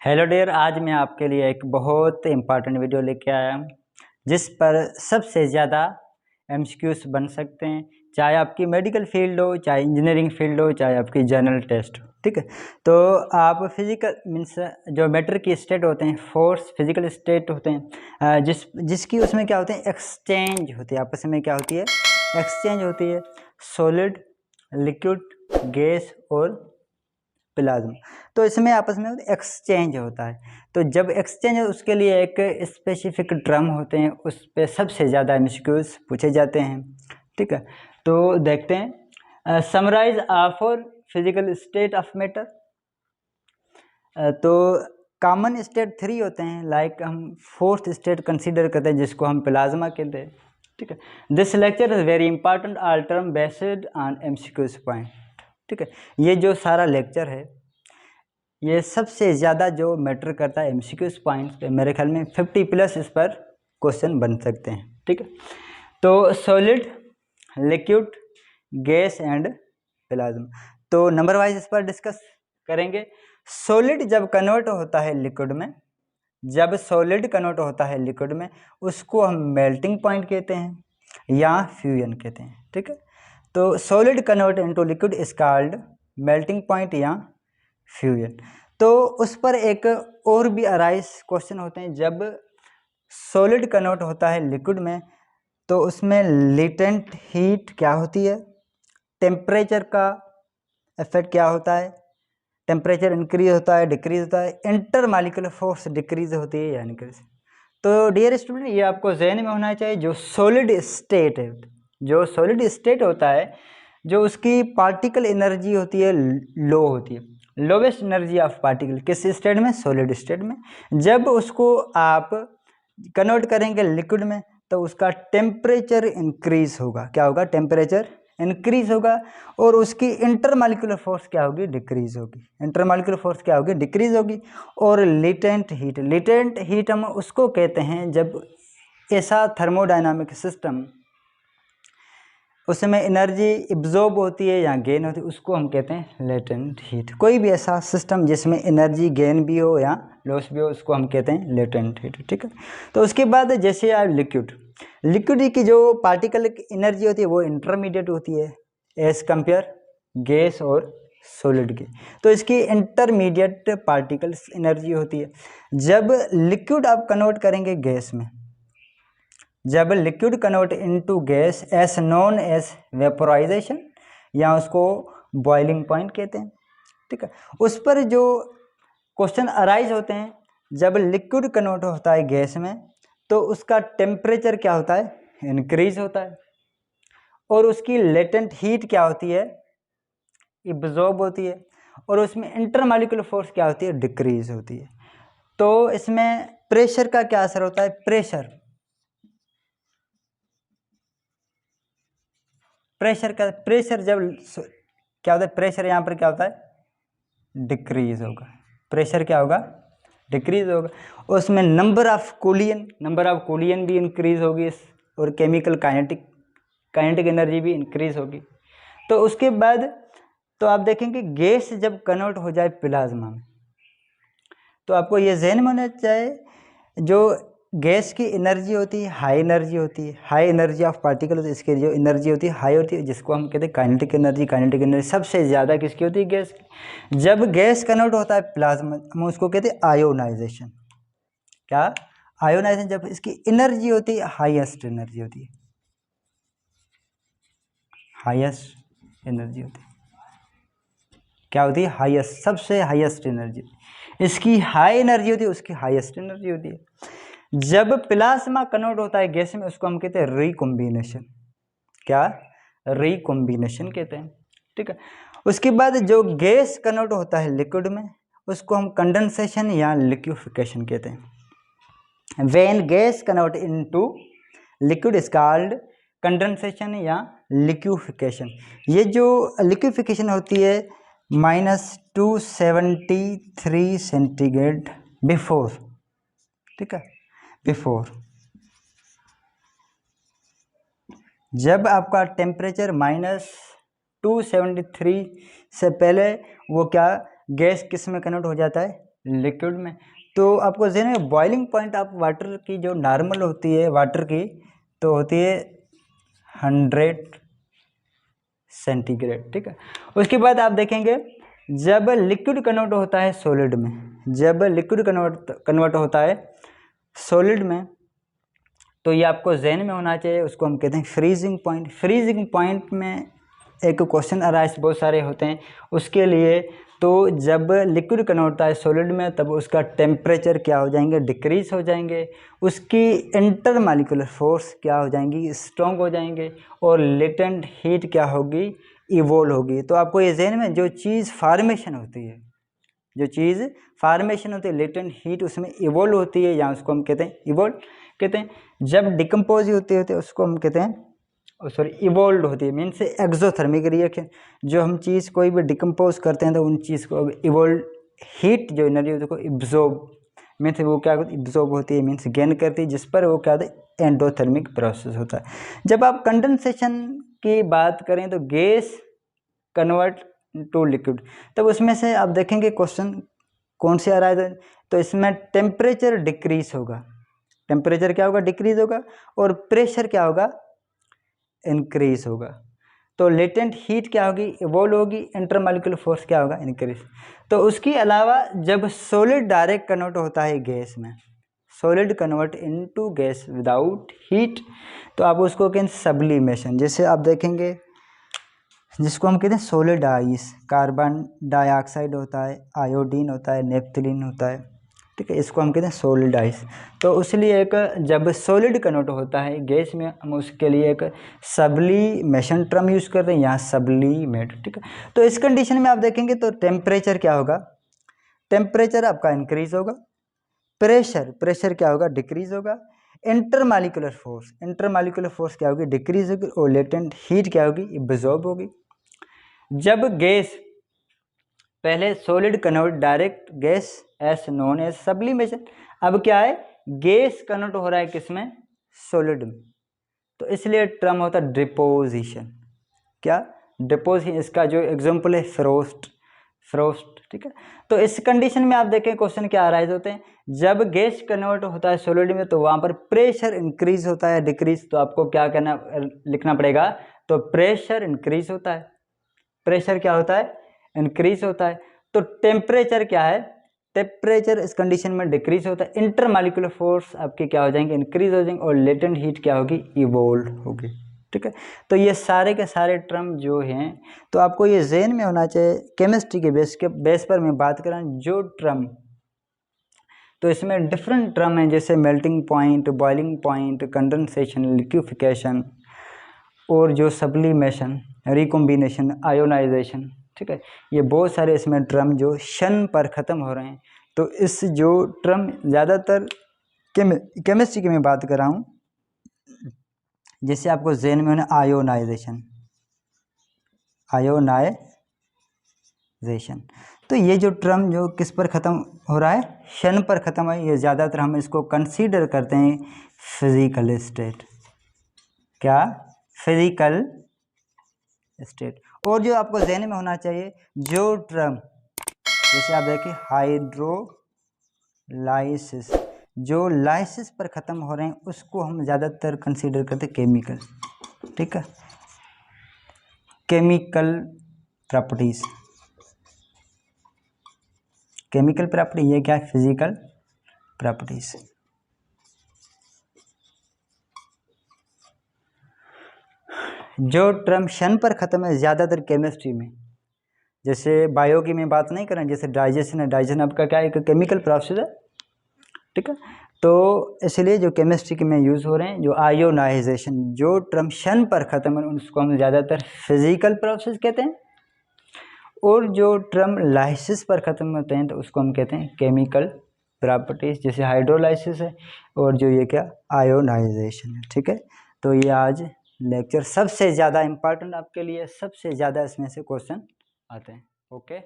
Hello dear, आज मैं आपके लिए एक बहुत इम्पॉर्टेंट वीडियो लेके आया हूँ जिस पर सबसे ज़्यादा एमसीक्यूज बन सकते हैं। चाहे आपकी मेडिकल फील्ड हो, चाहे इंजीनियरिंग फील्ड हो, चाहे आपकी जनरल टेस्ट हो। ठीक है, तो आप फिजिकल मीन्स जो मैटर की स्टेट होते हैं, फोर्स फिजिकल स्टेट होते हैं, जिसकी उसमें क्या होते हैं, एक्सचेंज होती है। आपस में क्या होती है, एक्सचेंज होती है। सॉलिड, लिक्विड, गैस और प्लाज्मा। तो इसमें आपस में एक्सचेंज होता है। तो जब एक्सचेंज है उसके लिए एक स्पेसिफिक ड्रम होते हैं, उस पर सबसे ज़्यादा एमसीक्यूज पूछे जाते हैं। ठीक है, तो देखते हैं। Summarise for physical state of matter. तो कॉमन स्टेट 3 होते हैं, लाइक हम फोर्थ स्टेट कंसीडर करते हैं जिसको हम प्लाज्मा कहते हैं। ठीक है, this lecture is very important, all term based on MCQs point. ठीक है, ये जो सारा लेक्चर है ये सबसे ज़्यादा जो मैटर करता है एमसीक्यूज पॉइंट्स पे, मेरे ख्याल में 50+ इस पर क्वेश्चन बन सकते हैं। ठीक है, तो solid, liquid, gas and plasma, तो नंबर वाइज इस पर डिस्कस करेंगे। सॉलिड जब कन्वर्ट होता है लिक्विड में, जब सॉलिड कन्वर्ट होता है लिक्विड में, उसको हम मेल्टिंग पॉइंट कहते हैं या फ्यूजन कहते हैं। ठीक है, तो solid convert into liquid is called melting point या फ्यूजन। तो उस पर एक और भी अराइज क्वेश्चन होते हैं। जब सॉलिड कन्वर्ट होता है लिक्विड में तो उसमें लेटेंट हीट क्या होती है, टेम्परेचर का इफेक्ट क्या होता है, टेम्परेचर इंक्रीज होता है, डिक्रीज होता है, इंटर मॉलिक्यूलर फोर्स डिक्रीज होती है या इंक्रीज। तो डियर स्टूडेंट, ये आपको जहन में होना चाहिए। जो सॉलिड स्टेट है, जो सॉलिड स्टेट होता है, जो उसकी पार्टिकल एनर्जी होती है लो होती है, लोवेस्ट एनर्जी ऑफ पार्टिकल किस स्टेट में, सॉलिड स्टेट में। जब उसको आप कन्वर्ट करेंगे लिक्विड में तो उसका टेम्परेचर इंक्रीज होगा। क्या होगा, टेम्परेचर इंक्रीज होगा और उसकी इंटरमॉलिक्यूलर फोर्स क्या होगी, डिक्रीज होगी। इंटरमॉलिक्यूलर फोर्स क्या होगी, डिक्रीज होगी। और लेटेंट हीट हम उसको कहते हैं जब ऐसा थर्मोडायनामिक सिस्टम, उसमें एनर्जी एब्जॉर्ब होती है या गेन होती है, उसको हम कहते हैं लेटेंट हीट। कोई भी ऐसा सिस्टम जिसमें एनर्जी गेन भी हो या लॉस भी हो, उसको हम कहते हैं लेटेंट हीट। ठीक है, तो उसके बाद जैसे आप लिक्विड की जो पार्टिकल एनर्जी होती है वो इंटरमीडिएट होती है एज कंपेयर गैस और सॉलिड की। तो इसकी इंटरमीडिएट पार्टिकल्स एनर्जी होती है। जब लिक्विड आप कन्वर्ट करेंगे गैस में, जब liquid convert into gas as known as vaporisation या उसको बॉइलिंग पॉइंट कहते हैं। ठीक है, उस पर जो क्वेश्चन अराइज होते हैं, जब लिक्विड कन्वर्ट होता है गैस में तो उसका टेम्परेचर क्या होता है, इंक्रीज होता है, और उसकी लेटेंट हीट क्या होती है, इब्जॉर्ब होती है, और उसमें इंटरमॉलिक्यूलर फोर्स क्या होती है, डिक्रीज होती है। तो इसमें प्रेशर का क्या असर होता है, प्रेशर जब क्या होता है, प्रेशर यहाँ पर क्या होता है, डिक्रीज होगा। प्रेशर क्या होगा, डिक्रीज होगा। उसमें नंबर ऑफ कोलियन भी इंक्रीज होगी और केमिकल काइनेटिक एनर्जी भी इंक्रीज होगी। तो उसके बाद तो आप देखेंगे गैस जब कन्वर्ट हो जाए प्लाज्मा में, तो आपको ये जहन में होना चाहिए, जो गैस की एनर्जी होती है हाई एनर्जी ऑफ पार्टिकल, इसकी जो एनर्जी होती है हाई होती है, जिसको हम कहते हैं काइनेटिक एनर्जी सबसे ज़्यादा किसकी होती है, गैस की। जब गैस कन्वर्ट होता है प्लाज्मा, हम उसको कहते हैं आयोनाइजेशन। क्या, आयोनाइजेशन। जब इसकी एनर्जी होती है हाईएस्ट एनर्जी होती है, क्या होती है, हाईएस्ट, सबसे हाईएस्ट एनर्जी। इसकी हाई एनर्जी होती है, उसकी हाईएस्ट एनर्जी होती है। जब प्लाज्मा कन्वर्ट होता है गैस में, उसको हम कहते हैं रिकॉम्बिनेशन। क्या, रिकॉम्बिनेशन कहते हैं। ठीक है, उसके बाद जो गैस कन्वर्ट होता है लिक्विड में, उसको हम कंडेंसेशन या लिक्विफिकेशन कहते हैं। When gas convert into liquid is called condensation या लिक्विफिकेशन। ये जो लिक्विफिकेशन होती है -273 सेंटीग्रेड बिफोर, ठीक है, बिफोर। जब आपका टेम्परेचर -273 से पहले, वो क्या, गैस किस में कन्वर्ट हो जाता है, लिक्विड में। तो आपको ज़हन में बॉइलिंग पॉइंट आप वाटर की जो नॉर्मल होती है वाटर की तो होती है 100 सेंटीग्रेड, ठीक है। उसके बाद आप देखेंगे जब लिक्विड कन्वर्ट होता है सॉलिड में, जब लिक्विड कन्वर्ट होता है सॉलिड में तो ये आपको ज़हन में होना चाहिए, उसको हम कहते हैं फ्रीजिंग पॉइंट। फ्रीजिंग पॉइंट में एक क्वेश्चन अराइज बहुत सारे होते हैं उसके लिए। तो जब लिक्विड कन्वर्ट होता है सॉलिड में तब उसका टेम्परेचर क्या हो जाएंगे, डिक्रीज हो जाएंगे, उसकी इंटर मॉलिक्यूलर फोर्स क्या हो जाएंगी, स्ट्रॉन्ग हो जाएंगे, और लेटेंट हीट क्या होगी, इवोल्व होगी। तो आपको ये ज़हन में जो चीज़ फार्मेशन होती है, जो चीज़ फार्मेशन होती है लेटेंट हीट उसमें इवोल्व होती है, या उसको हम कहते हैं इवोल्व कहते हैं। जब डिकम्पोज होती है उसको हम कहते हैं सॉरी इवोल्व होती है, मीन्स एक्सोथर्मिक रिएक्शन। जो हम चीज़ कोई भी डिकम्पोज करते हैं तो उन चीज़ को इवोल्व हीट जो एनर्जी होती है उसको इब्जॉर्ब, मीन्स वो क्या इब्जॉर्ब होती है, मीन्स गेन करती है, जिस पर वो क्या होता है एंडोथर्मिक प्रोसेस होता है। जब आप कंडेंसेशन की बात करें तो गैस कन्वर्ट टू लिक्विड, तब उसमें से आप देखेंगे क्वेश्चन कौन से आ रहा है, तो इसमें टेम्परेचर डिक्रीज होगा, टेम्परेचर क्या होगा, डिक्रीज होगा, और प्रेशर क्या होगा, इंक्रीज होगा। तो लेटेंट हीट क्या होगी, इवोल्व होगी, इंटरमॉलिक्यूलर फोर्स क्या होगा, इंक्रीज। तो उसके अलावा जब सॉलिड डायरेक्ट कन्वर्ट होता है गैस में, solid convert into gas without heat, तो आप उसको कहें सब्लिमेशन। जैसे आप देखेंगे जिसको हम कहते हैं सॉलिड आइस, कार्बन डाइऑक्साइड होता है, आयोडीन होता है, नेफ्थलीन होता है, ठीक है, इसको हम कहते हैं सॉलिड आइस। तो उसलिए एक जब सॉलिड कन्वर्ट होता है गैस में हम उसके लिए एक सब्लिमेशन टर्म यूज़ करते हैं, यहाँ सब्लिमेट, ठीक है। तो इस कंडीशन में आप देखेंगे तो टेम्परेचर क्या होगा, टेम्परेचर आपका इंक्रीज होगा, प्रेशर क्या होगा, डिक्रीज होगा, इंटरमॉलिक्यूलर फोर्स क्या होगी, डिक्रीज होगी, और लेटेंट हीट क्या होगी, इब्जॉर्ब होगी। जब गैस पहले solid convert direct gas as known as sublimation, अब क्या है गैस कन्वर्ट हो रहा है किसमें, सॉलिड में, तो इसलिए टर्म होता है डिपोजिशन। क्या, डिपोजिशन। इसका जो एग्जांपल है फ्रोस्ट, ठीक है। तो इस कंडीशन में आप देखें क्वेश्चन क्या अराइज होते हैं, जब गैस कन्वर्ट होता है सॉलिड में तो वहाँ पर प्रेशर इंक्रीज होता है, डिक्रीज, तो आपको क्या करना लिखना पड़ेगा, तो प्रेशर इंक्रीज होता है, प्रेशर क्या होता है, इंक्रीज होता है। तो टेम्परेचर क्या है, टेम्परेचर इस कंडीशन में डिक्रीज होता है, इंटरमॉलिक्यूलर फोर्स आपके क्या हो जाएंगे, इंक्रीज हो जाएंगे, और लेटेंट हीट क्या होगी, इवोल्व होगी, ठीक है। तो ये सारे के सारे टर्म जो हैं तो आपको ये ज़हन में होना चाहिए। केमिस्ट्री के बेस पर मैं बात कर रहा हूँ जो टर्म, तो इसमें डिफरेंट टर्म हैं, जैसे melting point, boiling point, condensation, liquefaction, और जो सब्लिमेशन, रिकॉम्बिनेशन, आयोनाइजेशन, ठीक है। ये बहुत सारे इसमें टर्म जो शन पर ख़त्म हो रहे हैं। तो इस जो टर्म ज़्यादातर केमिस्ट्री की मैं बात कर रहा हूँ, जैसे आपको ज़हन में होना आयोनाइजेशन, तो ये जो टर्म जो किस पर ख़त्म हो रहा है, शन पर ख़त्म है। ये ज़्यादातर हम इसको कंसीडर करते हैं फिजिकल स्टेट, क्या, फिजिकल स्टेट। और जो आपको ज़हन में होना चाहिए जो टर्म, जैसे आप देखिए हाइड्रोलाइसिस, जो लाइसिस पर ख़त्म हो रहे हैं उसको हम ज़्यादातर कंसीडर करते हैं केमिकल, ठीक है, केमिकल प्रॉपर्टीज़। केमिकल प्रॉपर्टी ये क्या है, फिजिकल प्रॉपर्टीज़। जो टर्म शन पर ख़त्म है ज़्यादातर केमिस्ट्री में, जैसे बायो की मैं बात नहीं कर रहा, जैसे डाइजेशन है, डाइजेशन आपका क्या है, एक केमिकल प्रोसेस है, ठीक है। तो इसलिए जो केमिस्ट्री के में यूज़ हो रहे हैं, जो आयोनाइजेशन, जो टर्म शन पर ख़त्म है उसको हम ज़्यादातर फिजिकल प्रोसेस कहते हैं, और जो टर्म लाइसिस पर ख़त्म होते हैं तो उसको हम कहते हैं केमिकल प्रॉपर्टीज़, जैसे हाइड्रोलाइसिस है, और जो ये क्या, आयोनाइजेशन है, ठीक है। तो ये आज लेक्चर सबसे ज़्यादा इम्पॉर्टेंट आपके लिए, सबसे ज़्यादा इसमें से क्वेश्चन आते हैं। ओके।